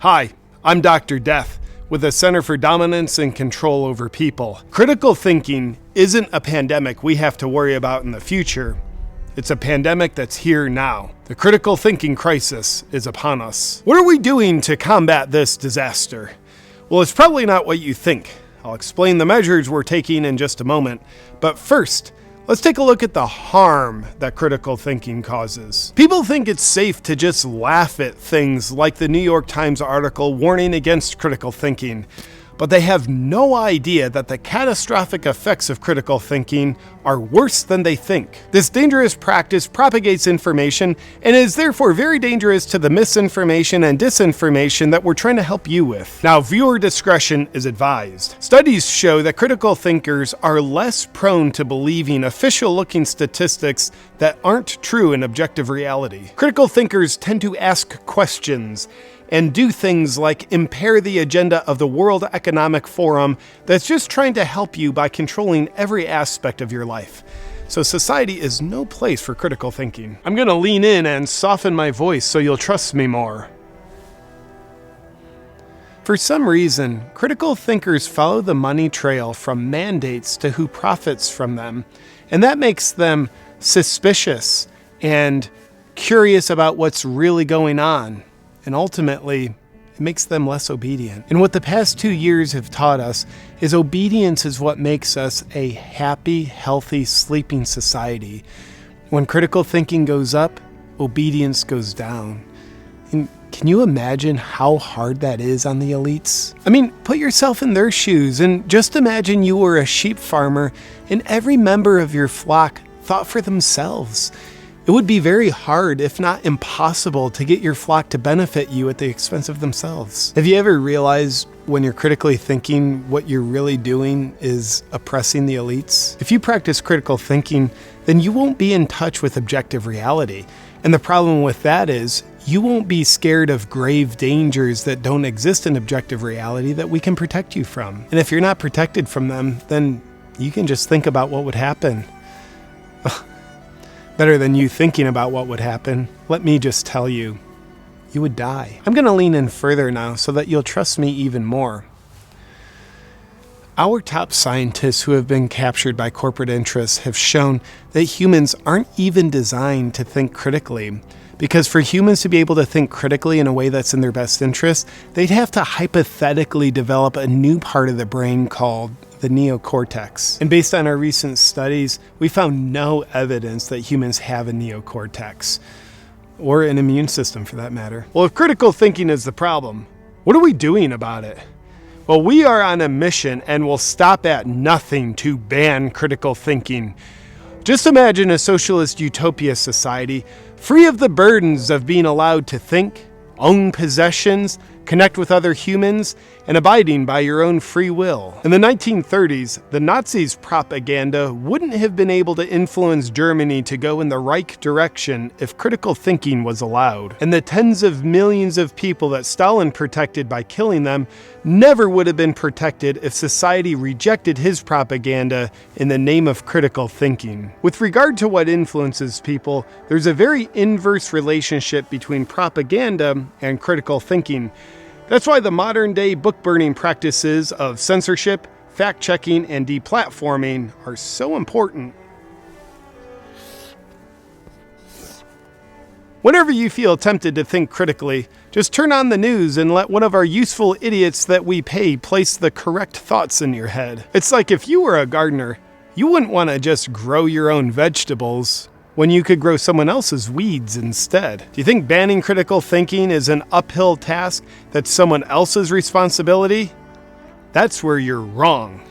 Hi, I'm Dr. Death with the Center for Dominance and Control Over People. Critical thinking isn't a pandemic we have to worry about in the future. It's a pandemic that's here now. The critical thinking crisis is upon us. What are we doing to combat this disaster? Well, it's probably not what you think. I'll explain the measures we're taking in just a moment. But first, let's take a look at the harm that critical thinking causes. People think it's safe to just laugh at things like the New York Times article warning against critical thinking, but they have no idea that the catastrophic effects of critical thinking are worse than they think. This dangerous practice propagates information and is therefore very dangerous to the misinformation and disinformation that we're trying to help you with. Now, viewer discretion is advised. Studies show that critical thinkers are less prone to believing official-looking statistics that aren't true in objective reality. Critical thinkers tend to ask questions and do things like impair the agenda of the World Economic Forum that's just trying to help you by controlling every aspect of your life. So society is no place for critical thinking. I'm gonna lean in and soften my voice so you'll trust me more. For some reason, critical thinkers follow the money trail from mandates to who profits from them, and that makes them suspicious and curious about what's really going on. And ultimately, it makes them less obedient. And what the past 2 years have taught us is obedience is what makes us a happy, healthy, sleeping society. When critical thinking goes up, obedience goes down. And can you imagine how hard that is on the elites? I mean, put yourself in their shoes and just imagine you were a sheep farmer and every member of your flock thought for themselves. It would be very hard, if not impossible, to get your flock to benefit you at the expense of themselves. Have you ever realized when you're critically thinking, what you're really doing is oppressing the elites? If you practice critical thinking, then you won't be in touch with objective reality. And the problem with that is, you won't be scared of grave dangers that don't exist in objective reality that we can protect you from. And if you're not protected from them, then you can just think about what would happen. Better than you thinking about what would happen, let me just tell you, you would die. I'm gonna lean in further now so that you'll trust me even more. Our top scientists who have been captured by corporate interests have shown that humans aren't even designed to think critically. Because for humans to be able to think critically in a way that's in their best interest, they'd have to hypothetically develop a new part of the brain called the neocortex. And based on our recent studies, we found no evidence that humans have a neocortex, or an immune system for that matter. Well, if critical thinking is the problem, what are we doing about it? Well, we are on a mission and will stop at nothing to ban critical thinking. Just imagine a socialist utopia society free of the burdens of being allowed to think, own possessions, connect with other humans, and abiding by your own free will. In the 1930s, the Nazis' propaganda wouldn't have been able to influence Germany to go in the Reich direction if critical thinking was allowed. And the tens of millions of people that Stalin protected by killing them never would have been protected if society rejected his propaganda in the name of critical thinking. With regard to what influences people, there's a very inverse relationship between propaganda and critical thinking. That's why the modern-day book-burning practices of censorship, fact-checking, and deplatforming are so important. Whenever you feel tempted to think critically, just turn on the news and let one of our useful idiots that we pay place the correct thoughts in your head. It's like if you were a gardener, you wouldn't want to just grow your own vegetables when you could grow someone else's weeds instead. Do you think banning critical thinking is an uphill task that's someone else's responsibility? That's where you're wrong.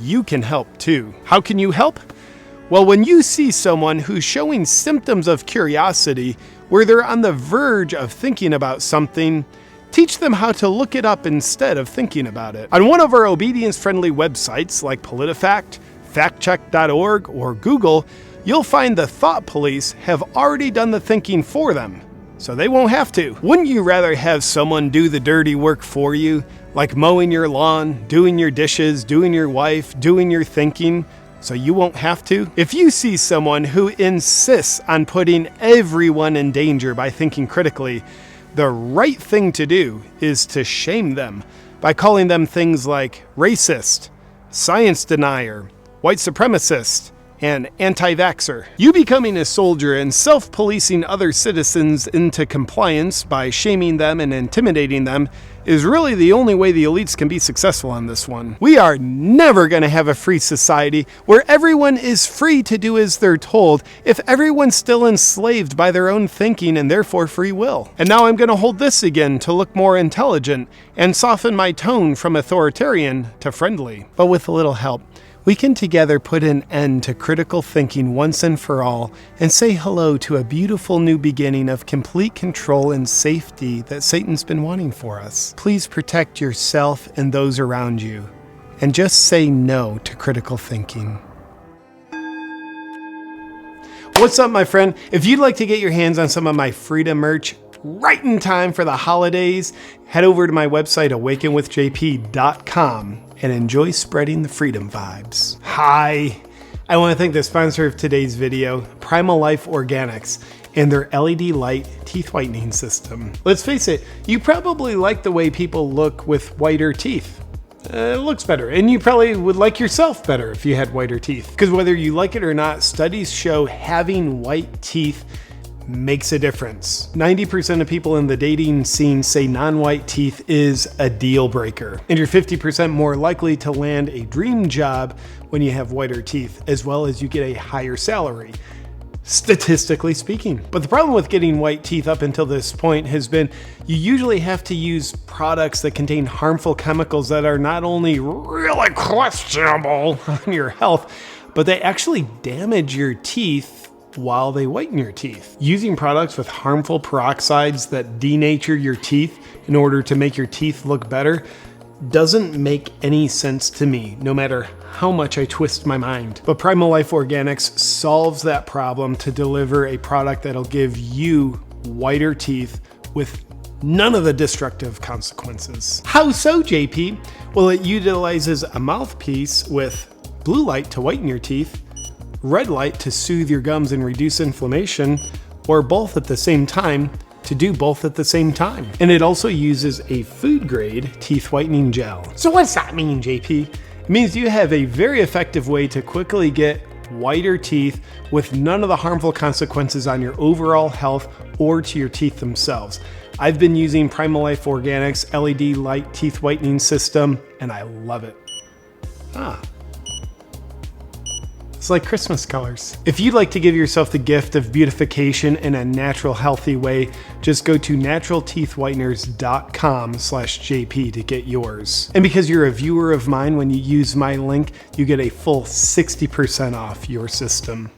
You can help too. How can you help? Well, when you see someone who's showing symptoms of curiosity, where they're on the verge of thinking about something, teach them how to look it up instead of thinking about it. On one of our obedience-friendly websites like PolitiFact, FactCheck.org, or Google, you'll find the thought police have already done the thinking for them, so they won't have to. Wouldn't you rather have someone do the dirty work for you, like mowing your lawn, doing your dishes, doing your wife, doing your thinking, so you won't have to? If you see someone who insists on putting everyone in danger by thinking critically, The right thing to do is to shame them by calling them things like racist, science denier, white supremacist, and anti-vaxxer. You becoming a soldier and self-policing other citizens into compliance by shaming them and intimidating them is really the only way the elites can be successful on this one. We are never going to have a free society where everyone is free to do as they're told if everyone's still enslaved by their own thinking and therefore free will. And now I'm going to hold this again to look more intelligent and soften my tone from authoritarian to friendly. But with a little help, we can together put an end to critical thinking once and for all and say hello to a beautiful new beginning of complete control and safety that Satan's been wanting for us. Please protect yourself and those around you, and just say no to critical thinking. What's up, my friend? If you'd like to get your hands on some of my freedom merch right in time for the holidays, head over to my website, awakenwithjp.com, and enjoy spreading the freedom vibes. Hi, I want to thank the sponsor of today's video, Primal Life Organics, and their LED light teeth whitening system. Let's face it, you probably like the way people look with whiter teeth. It looks better, and you probably would like yourself better if you had whiter teeth. Because whether you like it or not, studies show having white teeth makes a difference. 90% of people in the dating scene say non-white teeth is a deal breaker. And you're 50% more likely to land a dream job when you have whiter teeth, as well as you get a higher salary, statistically speaking. But the problem with getting white teeth up until this point has been you usually have to use products that contain harmful chemicals that are not only really questionable on your health, but they actually damage your teeth while they whiten your teeth. Using products with harmful peroxides that denature your teeth in order to make your teeth look better doesn't make any sense to me, no matter how much I twist my mind. But Primal Life Organics solves that problem to deliver a product that'll give you whiter teeth with none of the destructive consequences. How so, JP? Well, it utilizes a mouthpiece with blue light to whiten your teeth, red light to soothe your gums and reduce inflammation, or both at the same time to do both at the same time. And it also uses a food grade teeth whitening gel. So what's that mean, JP? It means you have a very effective way to quickly get whiter teeth with none of the harmful consequences on your overall health or to your teeth themselves. I've been using Primal Life Organics LED light teeth whitening system, and I love it. It's like Christmas colors. If you'd like to give yourself the gift of beautification in a natural, healthy way, just go to naturalteethwhiteners.com/JP to get yours. And because you're a viewer of mine, when you use my link, you get a full 60% off your system.